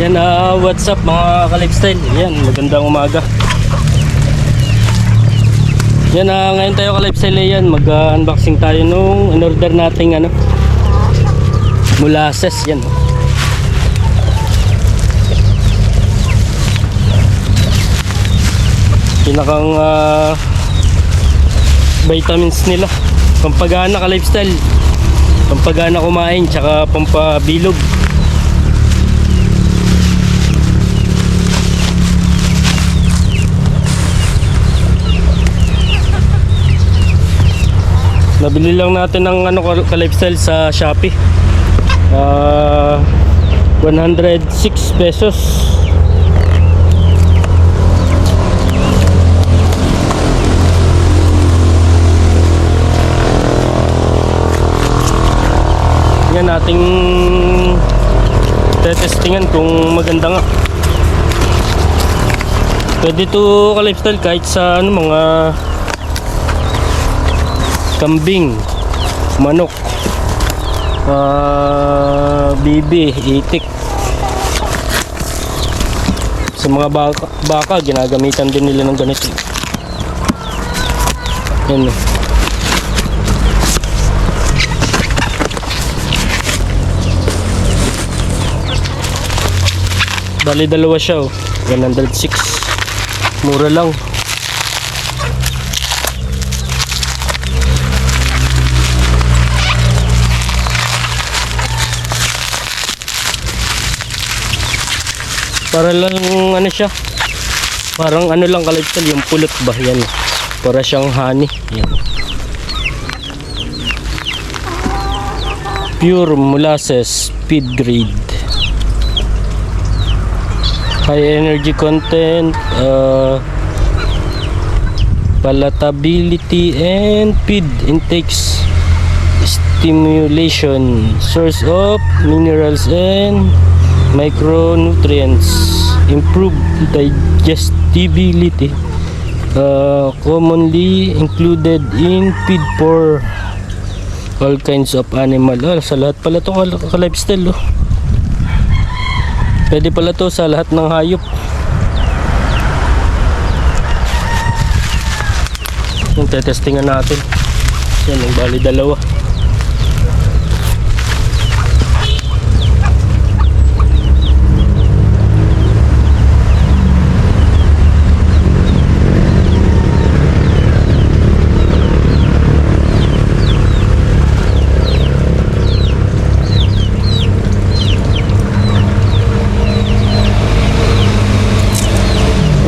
Yan, what's up mga ka-lifestyle. Yan, magandang umaga. Yan, ngayon tayo ka-lifestyle. Yan, mag-unboxing tayo nung in-order nating molasses. Yan. Pinakang vitamins nila. Pampagana ka-lifestyle. Pampagana kumain, tsaka pampabilog. Nabili lang natin ng ka-lifestyle sa Shopee. 106 pesos. Yan ating tetestingan kung maganda nga. Pwede to ka-lifestyle kahit sa mga kambing, manok, bibi, itik. Sa mga baka ginagamitan din nila ng ganito. Yan. Bali dalawa siya, 106. Mura lang. Para lang siya. Parang lang ka-lifestyle yung pulot ba yan. Para siyang honey. Yan. Pure molasses feed grade. High energy content, palatability and feed intakes stimulation, source of minerals and micronutrients, improved digestibility, commonly included in feed for all kinds of animal. Sa lahat pala ito ka-lifestyle. Pwede pala to sa lahat ng hayop. Yung tetestingan natin. Yan, yung bali dalawa.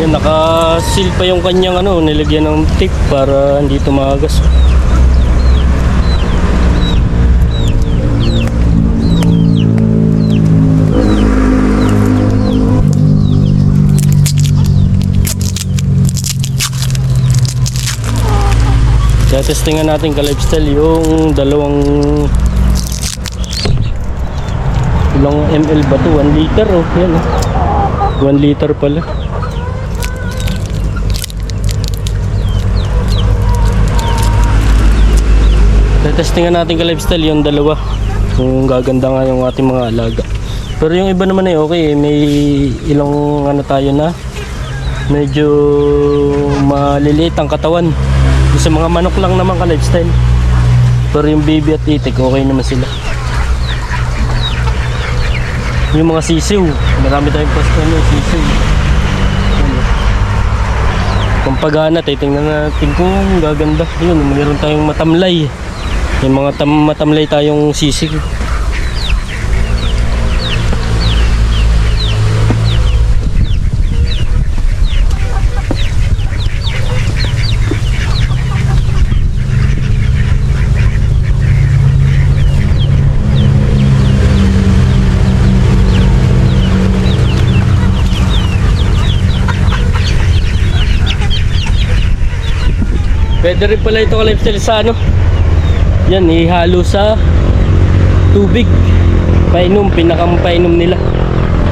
Naka-seal pa yung kanyang nilagyan ng tape para hindi tumagas. Testingan natin ka-lifestyle yung dalawang ilang ml ba to? 1 liter yan 1 liter pala. Testingan natin ka-lifestyle yung dalawa kung gaganda nga yung ating mga alaga. Pero yung iba naman okay, may ilang tayo na medyo maliliit ang katawan. Sa mga manok lang naman ka-lifestyle. Pero yung baby at itik okay naman sila. Yung mga sisiw, marami tayong pasto sisiw. Pampagana, titingnan natin kung gaganda. Yun, mayroon tayong matamlay. Yung mga matamlay tayong sisig. Pwede rin pala ito ka-lifestyle sa yan, ihalo sa tubig. Painom, pinakampainom nila.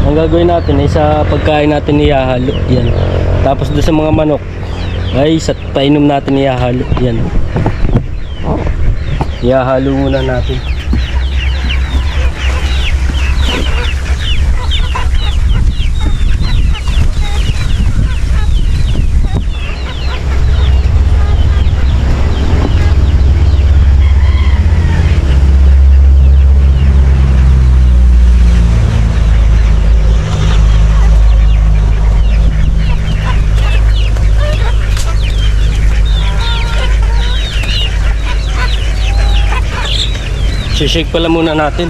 Ang gagawin natin ay sa pagkain natin ihahalo. Yan. Tapos doon sa mga manok ay sa painom natin ihahalo. Yan. Ihahalo muna natin. Shake pala muna natin.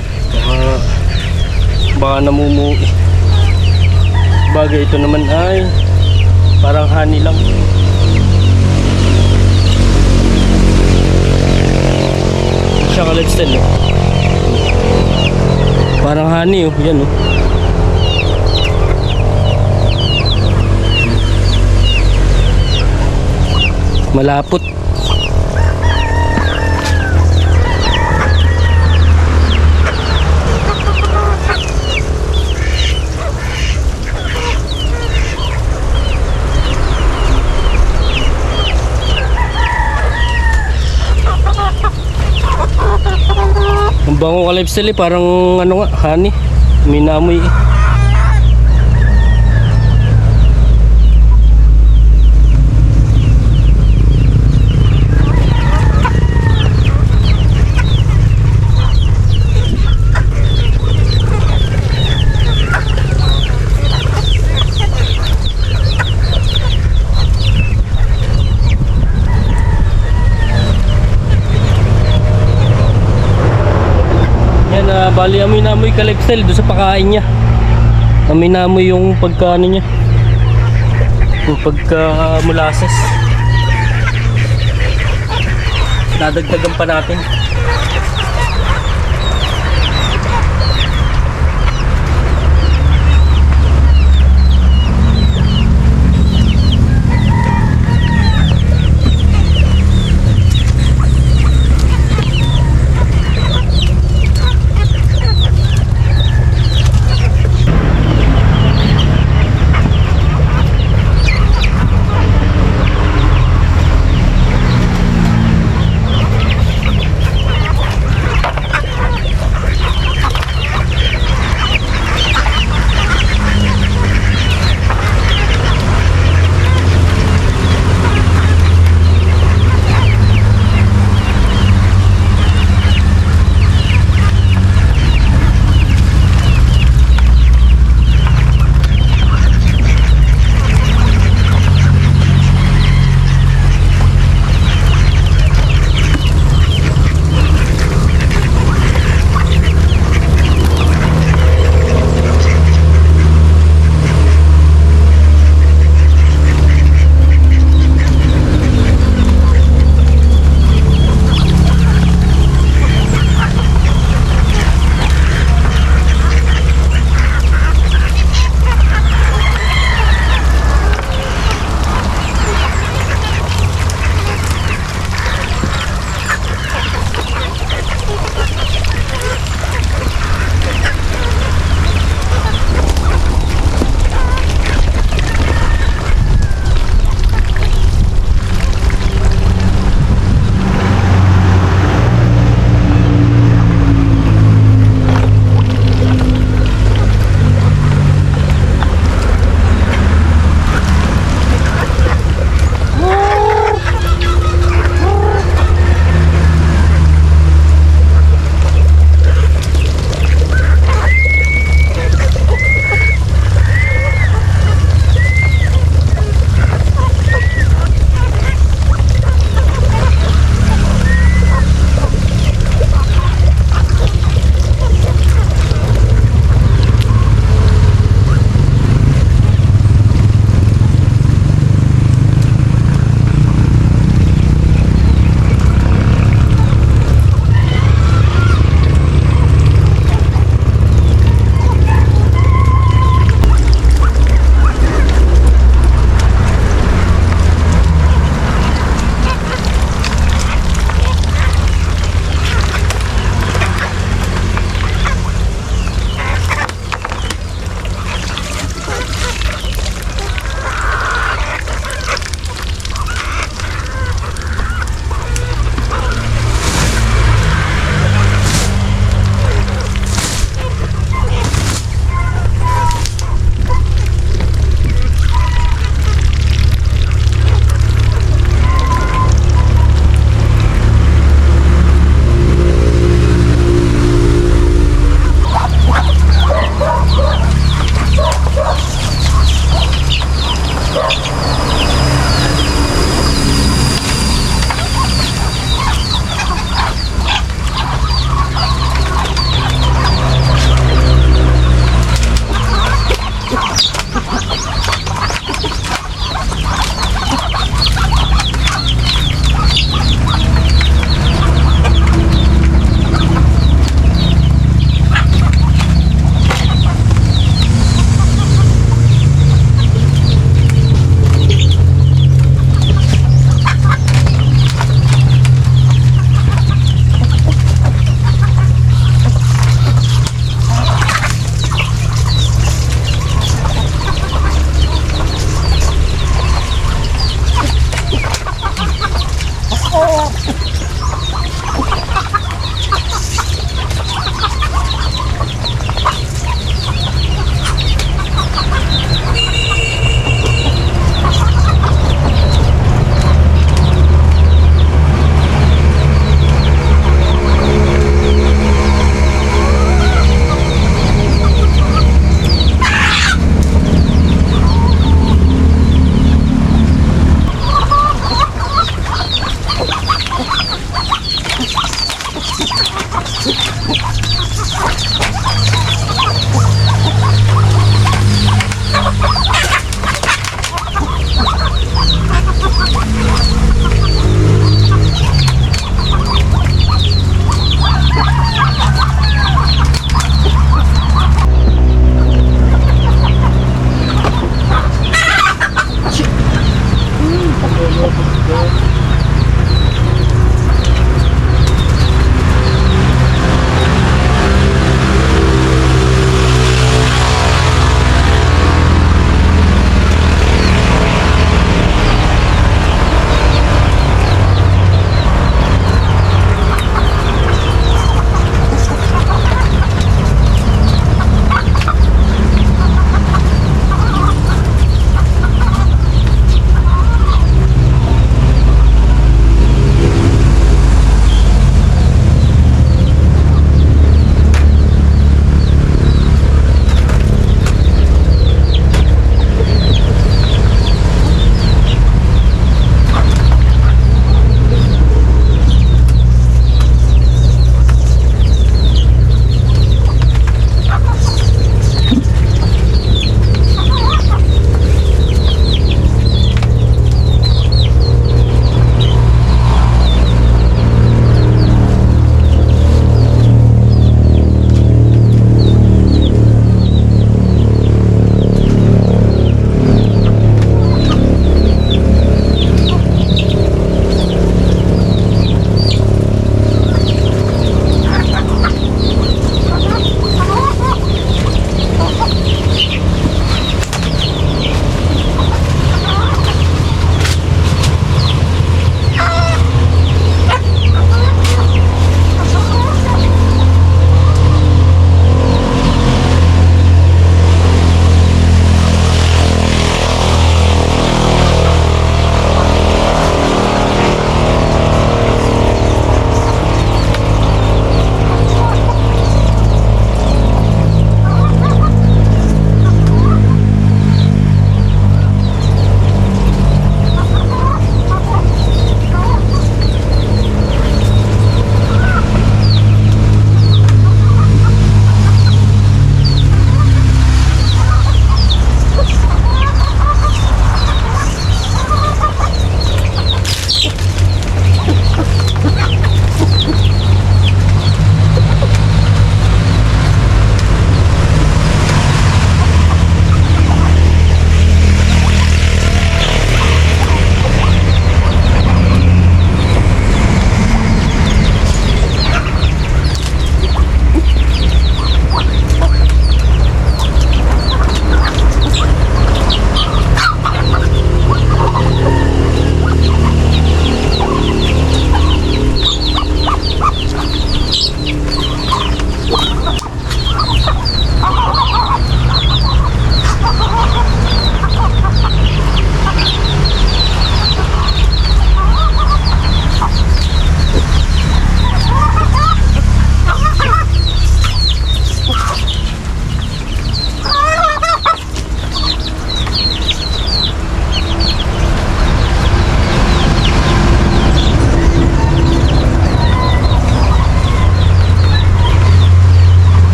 Baka namumuo. Bagay ito naman ay parang honey lang. Siya ka lifestyle eh. Parang honey oh, yan oh. Malapot. Ang bango ka lifestyle eh, parang ano nga, honey. May naamoy eh. Bali amoy na amoy ka lifestyle doon sa pagkain niya. Amoy na amoy yung pagkaano niya. Yung pagka molasses. Dadagdagan pa natin.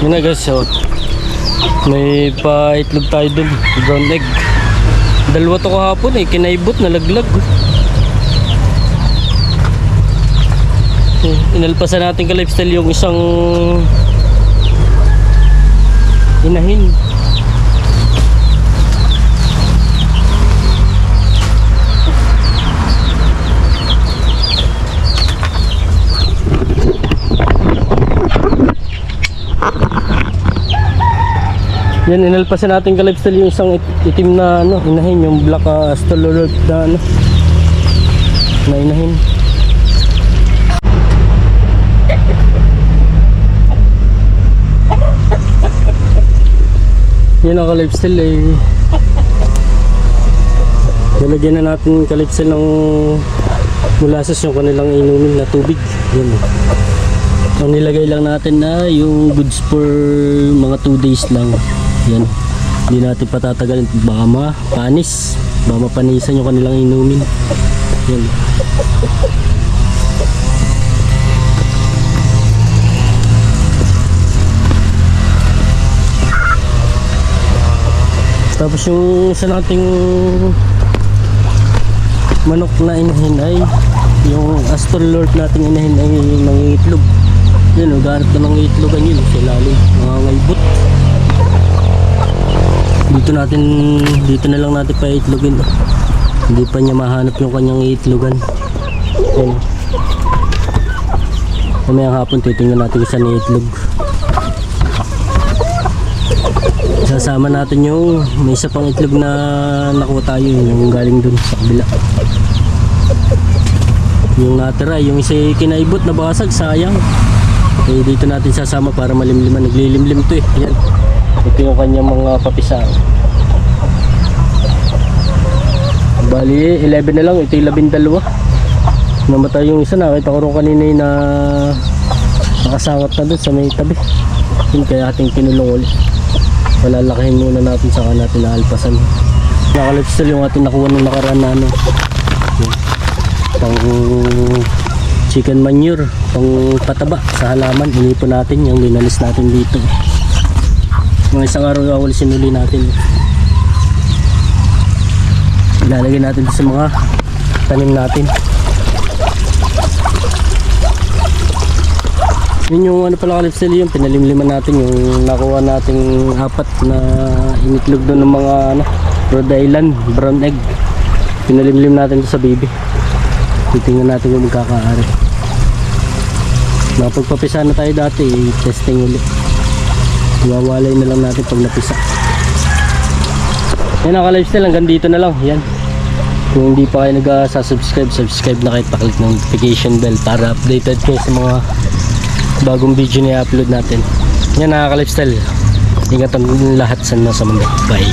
Yun na guys, so may pa-itlog tayo dun, brown egg. Dalawa to kahapon eh, kinaibot, nalaglag. Inalpasan natin ka lifestyle yung isang inahin. Yan, inalpasan natin ka lifestyle yung isang itim na ano, inahin, yung black stololot na ano, na inahin. Yan ang ka-lifestyle eh. Nalagyan na natin ka-lifestyle ng molasses yung kanilang inumin na tubig. Yan. Ang nilagay lang natin na yung goods for mga 2 days lang. Yan. Hindi natin patatagalin. Baka mapanis. Baka mapanisan yung kanilang inumin. Yan. Tapos yung isa nating manok na inahin ay yung astrolord nating inahin ay mangingitlog. Yun o, ganap na mangitlogan yun sa ilalim, mga ngaybot. Dito na lang natin pa itlogin. Hindi pa niya mahanap yung kanyang itlogan. Yan. Mamayang hapon titingnan natin kung saan itlog. Sasama natin yung may isa pang itlog na nakuha tayo, yung galing dun sa kabila. Yung natira, yung isa kinaibot na basag, sayang. Eh, dito natin sasama para malimliman. Naglilimlim to eh. Yan. Ito yung kanyang mga papisang. Bali 11 na lang, ito yung 12. Namatay yung isa, nakita ko rin kanina na nakasangat na dun sa may tabi. Yun, kaya ating kinulong ulit. Palalakihin muna natin, saka natin naalpasan. Naka-lifestyle yung ating nakuha nung nakaraan na ano, pang chicken manure, pang pataba sa halaman. Inipon natin yung linalis natin dito. Mga isang araw awal sinuli natin. Ilalagay natin sa mga tanim natin. Yun yung ano pala ka-lifestyle, yung pinalimliman natin, yung nakuha nating 4 na initlog doon ng mga ano, Rhode Island brown egg. Pinalimlim natin ito sa baby. Titingnan natin kung magkakaari. Nakapagpapisa na tayo dati, testing ulit. Iwawalay na lang natin pag napisa. Yan ang ka-lifestyle, hanggang dito na lang. Yan. Kung hindi pa kayo nag-subscribe, subscribe na kayo, paklik ng notification bell para updated kayo sa mga bagong video na i-upload natin. Yan, nakaka-lifestyle. Ingatan lahat sa mundo. Bye.